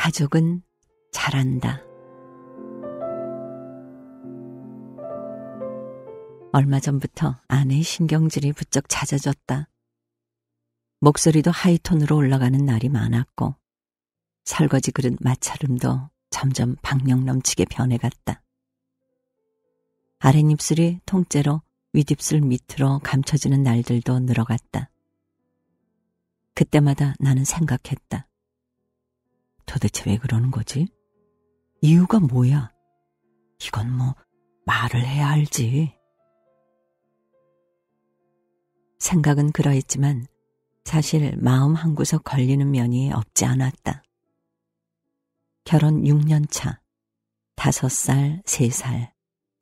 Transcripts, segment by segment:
가족은 잘한다. 얼마 전부터 아내의 신경질이 부쩍 잦아졌다. 목소리도 하이톤으로 올라가는 날이 많았고 설거지 그릇 마찰음도 점점 박력 넘치게 변해갔다. 아랫입술이 통째로 윗입술 밑으로 감춰지는 날들도 늘어갔다. 그때마다 나는 생각했다. 도대체 왜 그러는 거지? 이유가 뭐야? 이건 뭐 말을 해야 알지. 생각은 그러했지만 사실 마음 한구석 걸리는 면이 없지 않았다. 결혼 6년 차, 5살, 3살,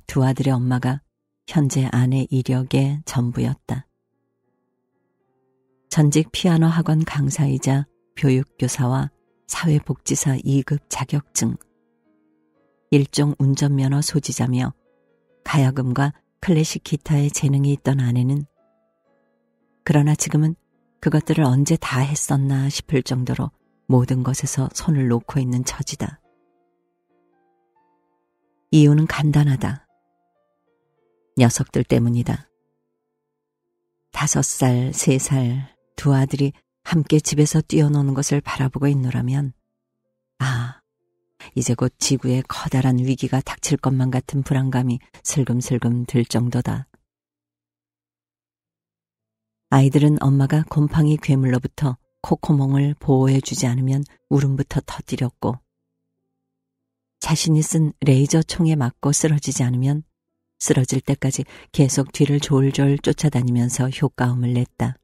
두 아들의 엄마가 현재 아내 이력의 전부였다. 전직 피아노 학원 강사이자 교육교사와 사회복지사 2급 자격증, 일종 운전면허 소지자며 가야금과 클래식 기타에 재능이 있던 아내는 그러나 지금은 그것들을 언제 다 했었나 싶을 정도로 모든 것에서 손을 놓고 있는 처지다. 이유는 간단하다. 녀석들 때문이다. 5살, 3살 두 아들이 함께 집에서 뛰어노는 것을 바라보고 있노라면 이제 곧 지구에 커다란 위기가 닥칠 것만 같은 불안감이 슬금슬금 들 정도다. 아이들은 엄마가 곰팡이 괴물로부터 콧구멍을 보호해주지 않으면 울음부터 터뜨렸고 자신이 쓴 레이저 총에 맞고 쓰러지지 않으면 쓰러질 때까지 계속 뒤를 졸졸 쫓아다니면서 효과음을 냈다.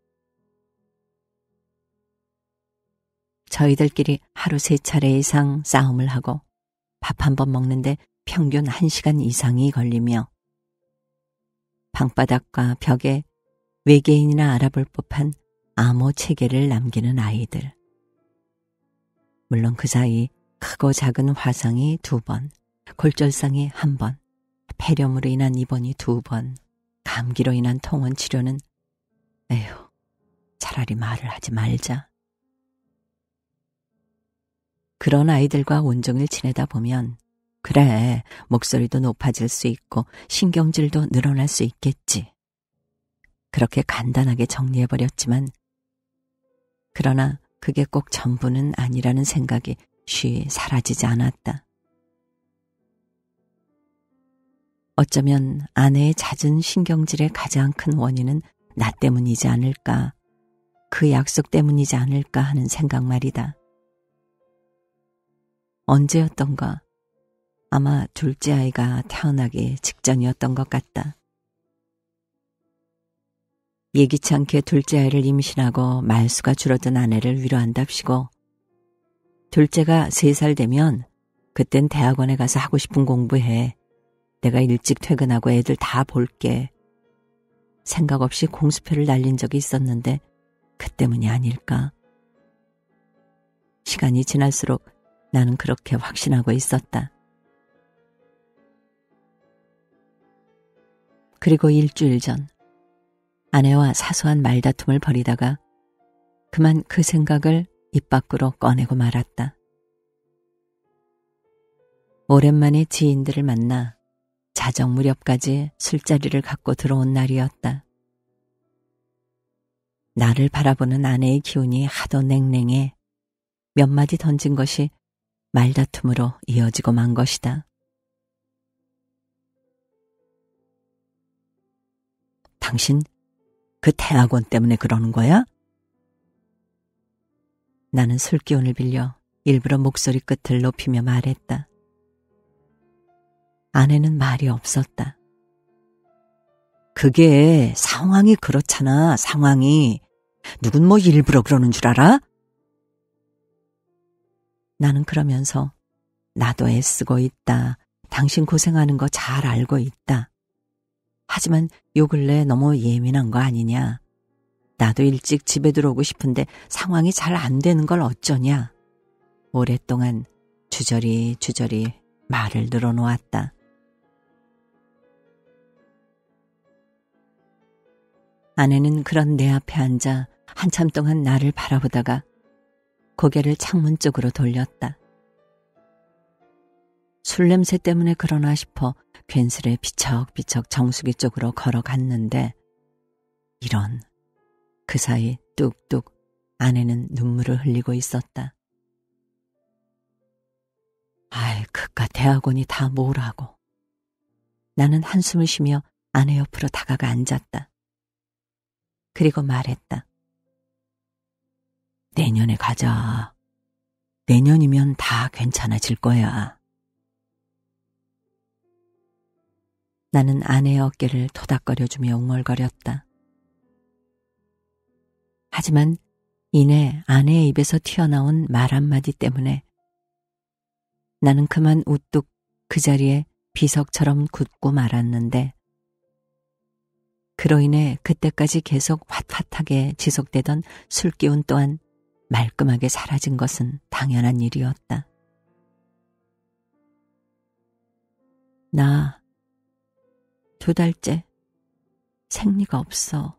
저희들끼리 하루 3차례 이상 싸움을 하고 밥 한 번 먹는데 평균 1시간 이상이 걸리며 방바닥과 벽에 외계인이나 알아볼 법한 암호 체계를 남기는 아이들. 물론 그 사이 크고 작은 화상이 2번, 골절상이 1번, 폐렴으로 인한 입원이 2번, 감기로 인한 통원 치료는 에휴, 차라리 말을 하지 말자. 그런 아이들과 온종일 지내다 보면 그래, 목소리도 높아질 수 있고 신경질도 늘어날 수 있겠지. 그렇게 간단하게 정리해버렸지만 그러나 그게 꼭 전부는 아니라는 생각이 쉬 사라지지 않았다. 어쩌면 아내의 잦은 신경질의 가장 큰 원인은 나 때문이지 않을까, 그 약속 때문이지 않을까 하는 생각 말이다. 언제였던가 아마 둘째 아이가 태어나기 직전이었던 것 같다. 예기치 않게 둘째 아이를 임신하고 말수가 줄어든 아내를 위로한답시고 둘째가 3살 되면 그땐 대학원에 가서 하고 싶은 공부해. 내가 일찍 퇴근하고 애들 다 볼게. 생각 없이 공수표를 날린 적이 있었는데 그 때문이 아닐까. 시간이 지날수록 나는 그렇게 확신하고 있었다. 그리고 일주일 전 아내와 사소한 말다툼을 벌이다가 그만 그 생각을 입 밖으로 꺼내고 말았다. 오랜만에 지인들을 만나 자정 무렵까지 술자리를 갖고 들어온 날이었다. 나를 바라보는 아내의 기운이 하도 냉랭해 몇 마디 던진 것이 말다툼으로 이어지고 만 것이다. 당신 그 대학원 때문에 그러는 거야? 나는 술기운을 빌려 일부러 목소리 끝을 높이며 말했다. 아내는 말이 없었다. 그게 상황이 그렇잖아, 상황이. 누군 뭐 일부러 그러는 줄 알아? 나는 그러면서 나도 애쓰고 있다. 당신 고생하는 거 잘 알고 있다. 하지만 요 근래 너무 예민한 거 아니냐. 나도 일찍 집에 들어오고 싶은데 상황이 잘 안 되는 걸 어쩌냐. 오랫동안 주저리 말을 늘어놓았다. 아내는 그런 내 앞에 앉아 한참 동안 나를 바라보다가 고개를 창문 쪽으로 돌렸다. 술 냄새 때문에 그러나 싶어 괜스레 비척비척 정수기 쪽으로 걸어갔는데 이런, 그 사이 뚝뚝 아내는 눈물을 흘리고 있었다. 아이, 그깟 대학원이 다 뭐라고. 나는 한숨을 쉬며 아내 옆으로 다가가 앉았다. 그리고 말했다. 내년에 가자. 내년이면 다 괜찮아질 거야. 나는 아내의 어깨를 토닥거려주며 웅얼거렸다. 하지만 이내 아내의 입에서 튀어나온 말 한마디 때문에 나는 그만 우뚝 그 자리에 비석처럼 굳고 말았는데 그로 인해 그때까지 계속 핫핫하게 지속되던 술기운 또한 말끔하게 사라진 것은 당연한 일이었다. 나 2달째 생리가 없어.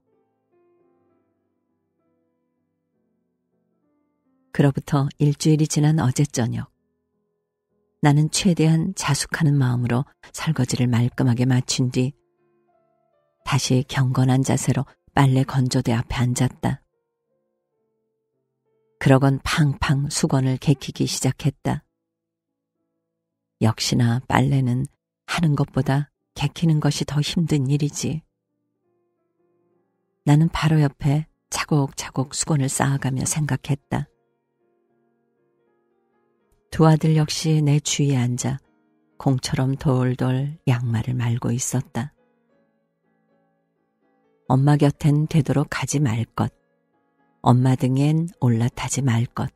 그로부터 일주일이 지난 어제 저녁, 나는 최대한 자숙하는 마음으로 설거지를 말끔하게 마친 뒤 다시 경건한 자세로 빨래 건조대 앞에 앉았다. 그러곤 팡팡 수건을 개키기 시작했다. 역시나 빨래는 하는 것보다 개키는 것이 더 힘든 일이지. 나는 바로 옆에 차곡차곡 수건을 쌓아가며 생각했다. 두 아들 역시 내 주위에 앉아 공처럼 돌돌 양말을 말고 있었다. 엄마 곁엔 되도록 가지 말 것, 엄마 등엔 올라타지 말 것,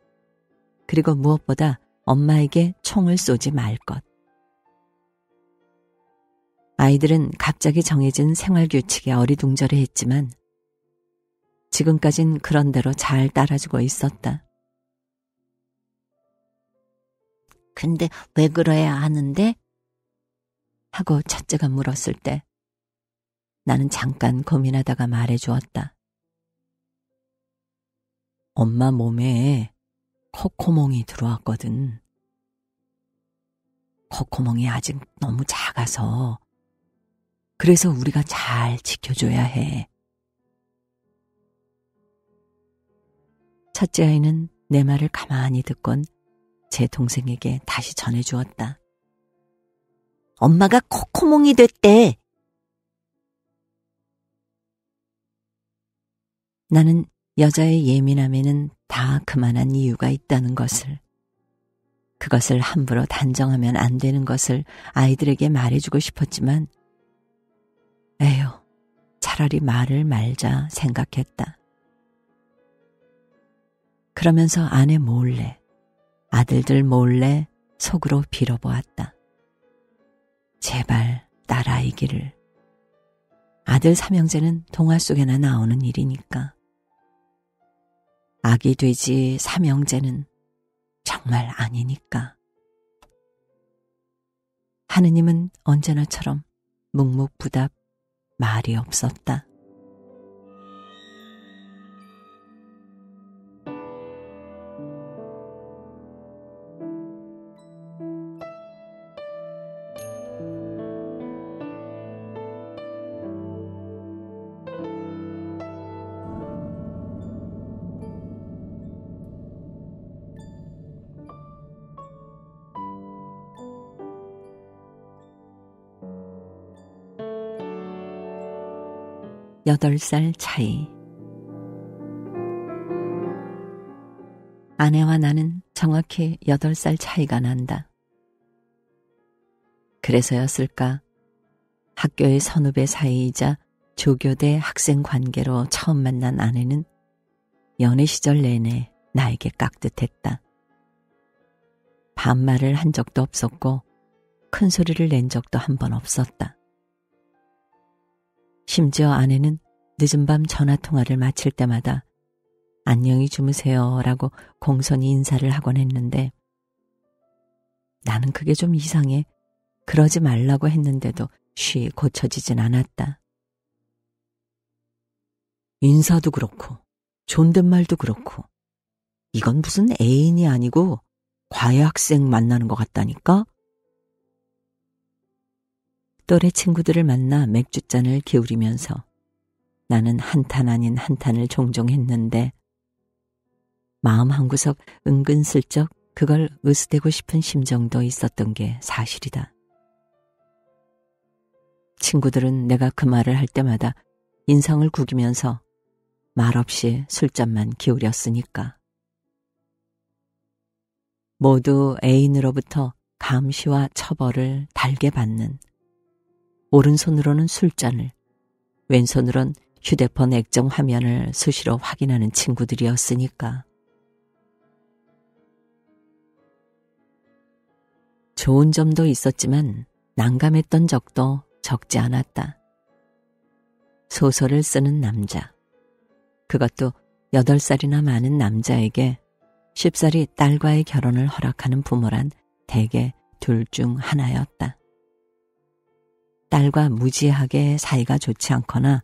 그리고 무엇보다 엄마에게 총을 쏘지 말 것. 아이들은 갑자기 정해진 생활규칙에 어리둥절해했지만 지금까진 그런 대로 잘 따라주고 있었다. 근데 왜 그래야 하는데? 하고 첫째가 물었을 때 나는 잠깐 고민하다가 말해주었다. 엄마 몸에 콧구멍이 들어왔거든. 콧구멍이 아직 너무 작아서 그래서 우리가 잘 지켜줘야 해. 첫째 아이는 내 말을 가만히 듣곤 제 동생에게 다시 전해주었다. 엄마가 콧구멍이 됐대. 나는 여자의 예민함에는 다 그만한 이유가 있다는 것을, 그것을 함부로 단정하면 안 되는 것을 아이들에게 말해주고 싶었지만 에휴, 차라리 말을 말자 생각했다. 그러면서 아내 몰래, 아들들 몰래 속으로 빌어보았다. 제발 딸아이기를. 아들 삼형제는 동화 속에나 나오는 일이니까. 아기 돼지 삼형제는 정말 아니니까. 하느님은 언제나처럼 묵묵부답 말이 없었다. 여덟 살 차이. 아내와 나는 정확히 8살 차이가 난다. 그래서였을까? 학교의 선후배 사이이자 조교대 학생 관계로 처음 만난 아내는 연애 시절 내내 나에게 깍듯했다. 반말을 한 적도 없었고 큰 소리를 낸 적도 한 번 없었다. 심지어 아내는 늦은 밤 전화통화를 마칠 때마다 안녕히 주무세요 라고 공손히 인사를 하곤 했는데 나는 그게 좀 이상해 그러지 말라고 했는데도 쉬 고쳐지진 않았다. 인사도 그렇고 존댓말도 그렇고 이건 무슨 애인이 아니고 과외 학생 만나는 것 같다니까? 또래 친구들을 만나 맥주잔을 기울이면서 나는 한탄 아닌 한탄을 종종 했는데 마음 한구석 은근슬쩍 그걸 으스대고 싶은 심정도 있었던 게 사실이다. 친구들은 내가 그 말을 할 때마다 인상을 구기면서 말없이 술잔만 기울였으니까. 모두 애인으로부터 감시와 처벌을 달게 받는, 오른손으로는 술잔을, 왼손으론 휴대폰 액정 화면을 수시로 확인하는 친구들이었으니까. 좋은 점도 있었지만 난감했던 적도 적지 않았다. 소설을 쓰는 남자, 그것도 8살이나 많은 남자에게 쉽사리 딸과의 결혼을 허락하는 부모란 대개 둘 중 하나였다. 딸과 무지하게 사이가 좋지 않거나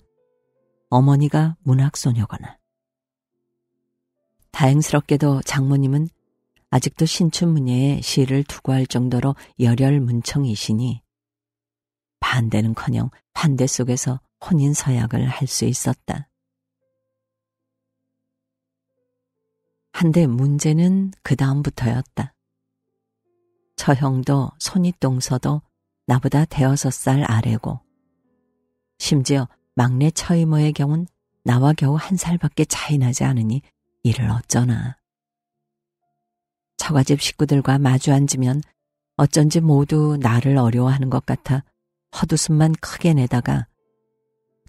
어머니가 문학소녀거나. 다행스럽게도 장모님은 아직도 신춘문예에 시를 투고할 정도로 열혈문청이시니 반대는커녕 환대 속에서 혼인서약을 할 수 있었다. 한데 문제는 그 다음부터였다. 처형도 손윗동서도 나보다 5살 아래고 심지어 막내 처이모의 경우는 나와 겨우 1살밖에 차이 나지 않으니 이를 어쩌나. 처가집 식구들과 마주 앉으면 어쩐지 모두 나를 어려워하는 것 같아 헛웃음만 크게 내다가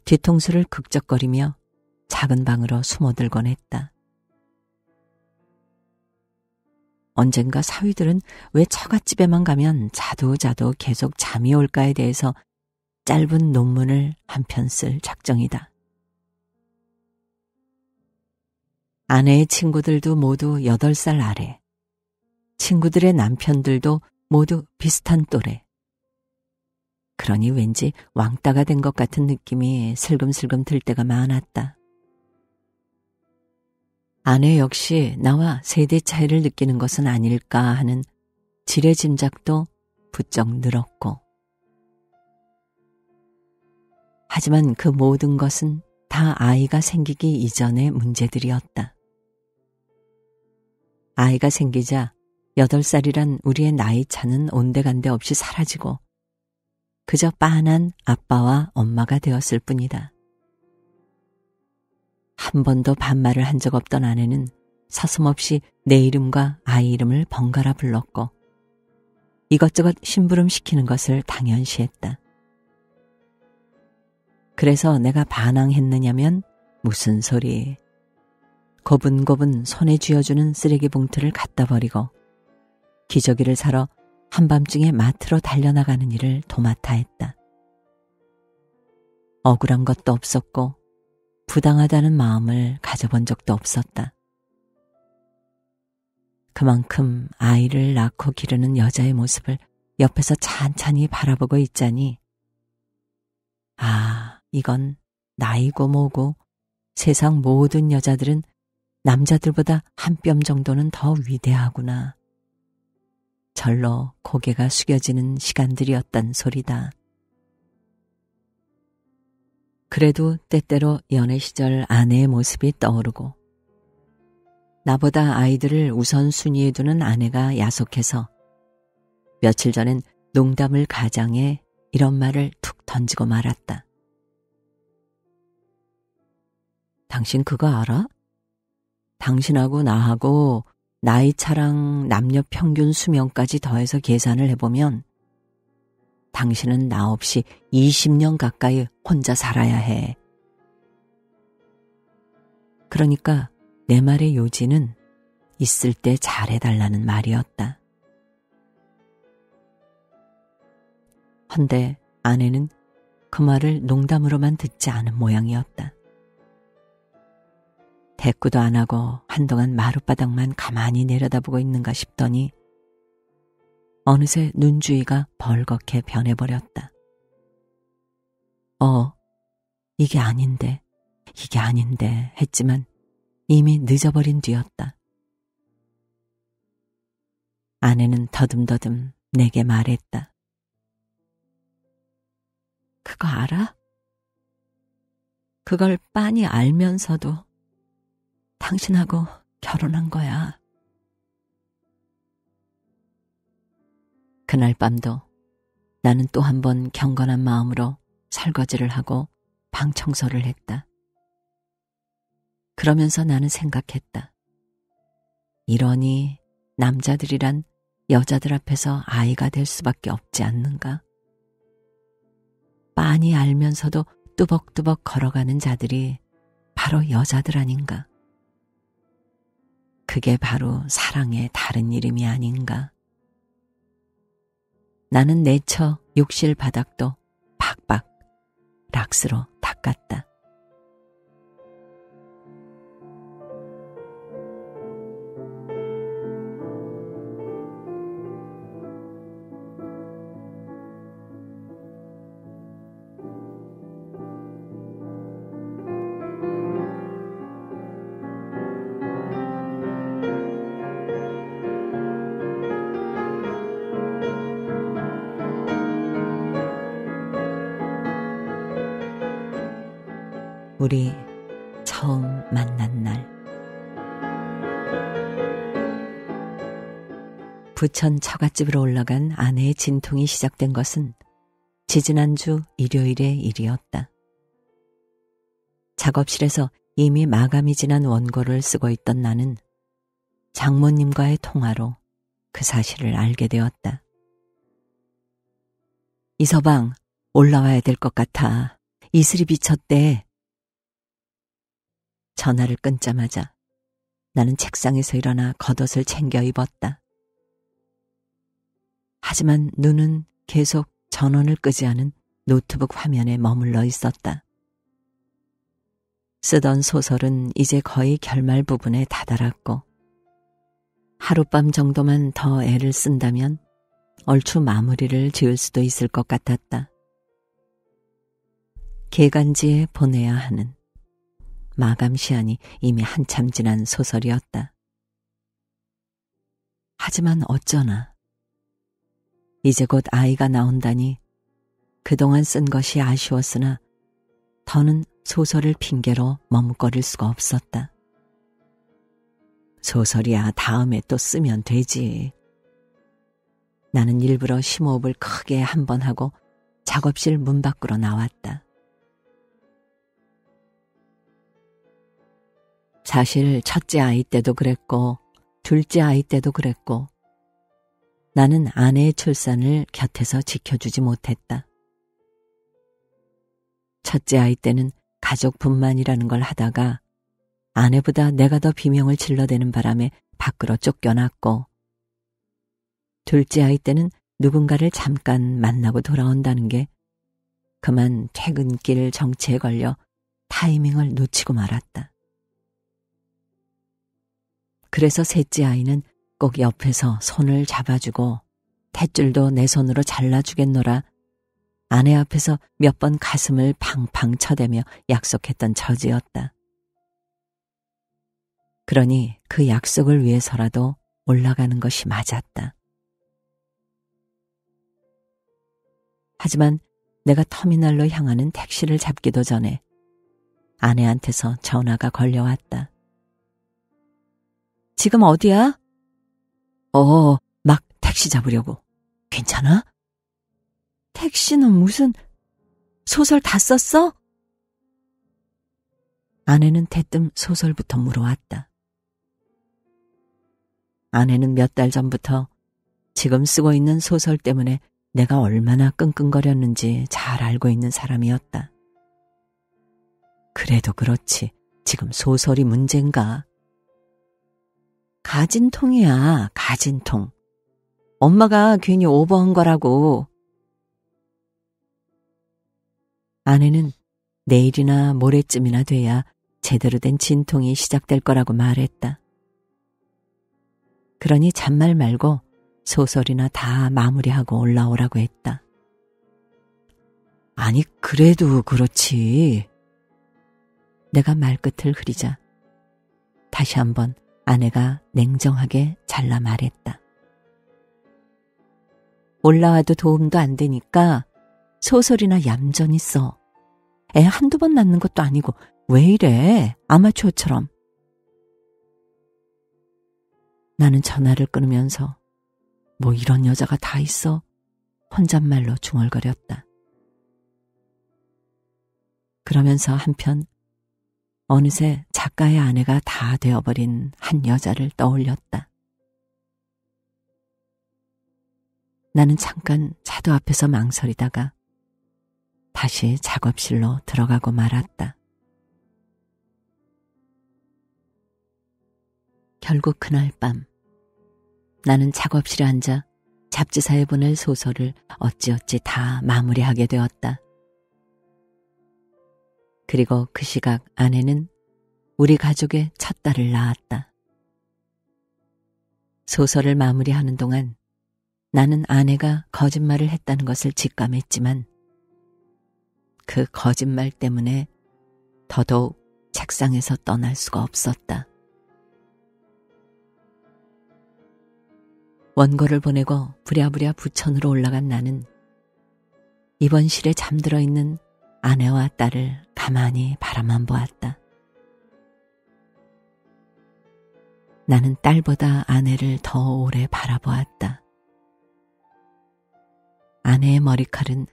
뒤통수를 극적거리며 작은 방으로 숨어들곤 했다. 언젠가 사위들은 왜 처갓집에만 가면 자도 계속 잠이 올까에 대해서 짧은 논문을 한 편 쓸 작정이다. 아내의 친구들도 모두 8살 아래, 친구들의 남편들도 모두 비슷한 또래. 그러니 왠지 왕따가 된 것 같은 느낌이 슬금슬금 들 때가 많았다. 아내 역시 나와 세대 차이를 느끼는 것은 아닐까 하는 지레짐작도 부쩍 늘었고. 하지만 그 모든 것은 다 아이가 생기기 이전의 문제들이었다. 아이가 생기자 8살이란 우리의 나이 차는 온데간데 없이 사라지고 그저 빤한 아빠와 엄마가 되었을 뿐이다. 한 번도 반말을 한 적 없던 아내는 서슴없이 내 이름과 아이 이름을 번갈아 불렀고 이것저것 심부름시키는 것을 당연시했다. 그래서 내가 반항했느냐면 무슨 소리. 고분고분 손에 쥐어주는 쓰레기 봉투를 갖다 버리고 기저귀를 사러 한밤중에 마트로 달려나가는 일을 도맡아 했다. 억울한 것도 없었고 부당하다는 마음을 가져본 적도 없었다. 그만큼 아이를 낳고 기르는 여자의 모습을 옆에서 찬찬히 바라보고 있자니 아, 이건 나이고 뭐고 세상 모든 여자들은 남자들보다 한 뼘 정도는 더 위대하구나. 절로 고개가 숙여지는 시간들이었단 소리다. 그래도 때때로 연애 시절 아내의 모습이 떠오르고 나보다 아이들을 우선순위에 두는 아내가 야속해서 며칠 전엔 농담을 가장해 이런 말을 툭 던지고 말았다. 당신 그거 알아? 당신하고 나하고 나이 차랑 남녀 평균 수명까지 더해서 계산을 해보면 당신은 나 없이 20년 가까이 혼자 살아야 해. 그러니까 내 말의 요지는 있을 때 잘해달라는 말이었다. 헌데 아내는 그 말을 농담으로만 듣지 않은 모양이었다. 대꾸도 안 하고 한동안 마룻바닥만 가만히 내려다보고 있는가 싶더니 어느새 눈주위가 벌겋게 변해버렸다. 이게 아닌데 했지만 이미 늦어버린 뒤였다. 아내는 더듬더듬 내게 말했다. 그거 알아? 그걸 빤히 알면서도 당신하고 결혼한 거야. 그날 밤도 나는 또 한 번 경건한 마음으로 설거지를 하고 방 청소를 했다. 그러면서 나는 생각했다. 이러니 남자들이란 여자들 앞에서 아이가 될 수밖에 없지 않는가? 빤히 알면서도 뚜벅뚜벅 걸어가는 자들이 바로 여자들 아닌가? 그게 바로 사랑의 다른 이름이 아닌가? 나는 내처 욕실 바닥도 박박 락스로 닦았다. 우리 처음 만난 날. 부천 처갓집으로 올라간 아내의 진통이 시작된 것은 지지난주 일요일의 일이었다. 작업실에서 이미 마감이 지난 원고를 쓰고 있던 나는 장모님과의 통화로 그 사실을 알게 되었다. 이서방, 올라와야 될 것 같아. 이슬이 비쳤대. 전화를 끊자마자 나는 책상에서 일어나 겉옷을 챙겨 입었다. 하지만 눈은 계속 전원을 끄지 않은 노트북 화면에 머물러 있었다. 쓰던 소설은 이제 거의 결말 부분에 다다랐고 하룻밤 정도만 더 애를 쓴다면 얼추 마무리를 지을 수도 있을 것 같았다. 개간지에 보내야 하는 마감 시한이 이미 한참 지난 소설이었다. 하지만 어쩌나 이제 곧 아이가 나온다니 그동안 쓴 것이 아쉬웠으나 더는 소설을 핑계로 머뭇거릴 수가 없었다. 소설이야 다음에 또 쓰면 되지. 나는 일부러 심호흡을 크게 한 번 하고 작업실 문 밖으로 나왔다. 사실 첫째 아이 때도 그랬고 둘째 아이 때도 그랬고 나는 아내의 출산을 곁에서 지켜주지 못했다. 첫째 아이 때는 가족분만이라는 걸 하다가 아내보다 내가 더 비명을 질러대는 바람에 밖으로 쫓겨났고 둘째 아이 때는 누군가를 잠깐 만나고 돌아온다는 게 그만 퇴근길 정체에 걸려 타이밍을 놓치고 말았다. 그래서 셋째 아이는 꼭 옆에서 손을 잡아주고 탯줄도 내 손으로 잘라주겠노라 아내 앞에서 몇 번 가슴을 팡팡 쳐대며 약속했던 처지였다. 그러니 그 약속을 위해서라도 올라가는 것이 맞았다. 하지만 내가 터미널로 향하는 택시를 잡기도 전에 아내한테서 전화가 걸려왔다. 지금 어디야? 막 택시 잡으려고. 괜찮아? 택시는 무슨... 소설 다 썼어? 아내는 대뜸 소설부터 물어왔다. 아내는 몇 달 전부터 지금 쓰고 있는 소설 때문에 내가 얼마나 끙끙거렸는지 잘 알고 있는 사람이었다. 그래도 그렇지 지금 소설이 문제인가? 가진통이야, 가진통. 엄마가 괜히 오버한 거라고. 아내는 내일이나 모레쯤이나 돼야 제대로 된 진통이 시작될 거라고 말했다. 그러니 잔말 말고 소설이나 다 마무리하고 올라오라고 했다. 아니, 그래도 그렇지. 내가 말끝을 흐리자 다시 한번 아내가 냉정하게 잘라 말했다. 올라와도 도움도 안 되니까 소설이나 얌전히 써. 애 한두 번 낳는 것도 아니고 왜 이래? 아마추어처럼. 나는 전화를 끊으면서 뭐 이런 여자가 다 있어? 혼잣말로 중얼거렸다. 그러면서 한편 어느새 작가의 아내가 다 되어버린 한 여자를 떠올렸다. 나는 잠깐 차도 앞에서 망설이다가 다시 작업실로 들어가고 말았다. 결국 그날 밤 나는 작업실에 앉아 잡지사에 보낼 소설을 어찌어찌 다 마무리하게 되었다. 그리고 그 시각 아내는 우리 가족의 첫 딸을 낳았다. 소설을 마무리하는 동안 나는 아내가 거짓말을 했다는 것을 직감했지만 그 거짓말 때문에 더더욱 책상에서 떠날 수가 없었다. 원고를 보내고 부랴부랴 부천으로 올라간 나는 입원실에 잠들어 있는 아내와 딸을 가만히 바라만 보았다. 나는 딸보다 아내를 더 오래 바라보았다. 아내의 머리칼은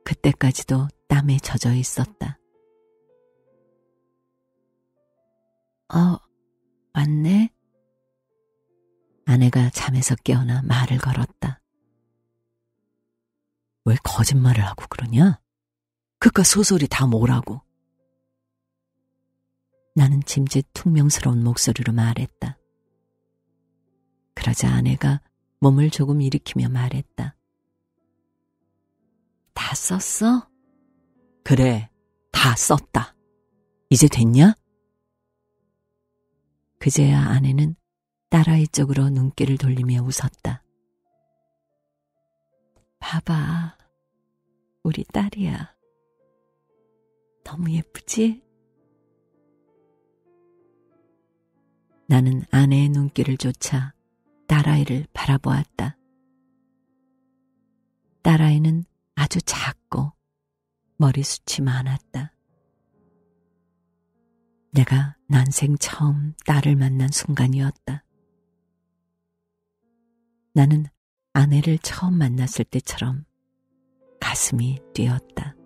그때까지도 땀에 젖어 있었다. 왔네? 아내가 잠에서 깨어나 말을 걸었다. 왜 거짓말을 하고 그러냐? 그깟 소설이 다 뭐라고? 나는 짐짓 퉁명스러운 목소리로 말했다. 그러자 아내가 몸을 조금 일으키며 말했다. 다 썼어? 그래, 다 썼다. 이제 됐냐? 그제야 아내는 딸아이 쪽으로 눈길을 돌리며 웃었다. 봐봐, 우리 딸이야. 너무 예쁘지? 나는 아내의 눈길을 쫓아 딸아이를 바라보았다. 딸아이는 아주 작고 머리숱이 많았다. 내가 난생 처음 딸을 만난 순간이었다. 나는 아내를 처음 만났을 때처럼 가슴이 뛰었다.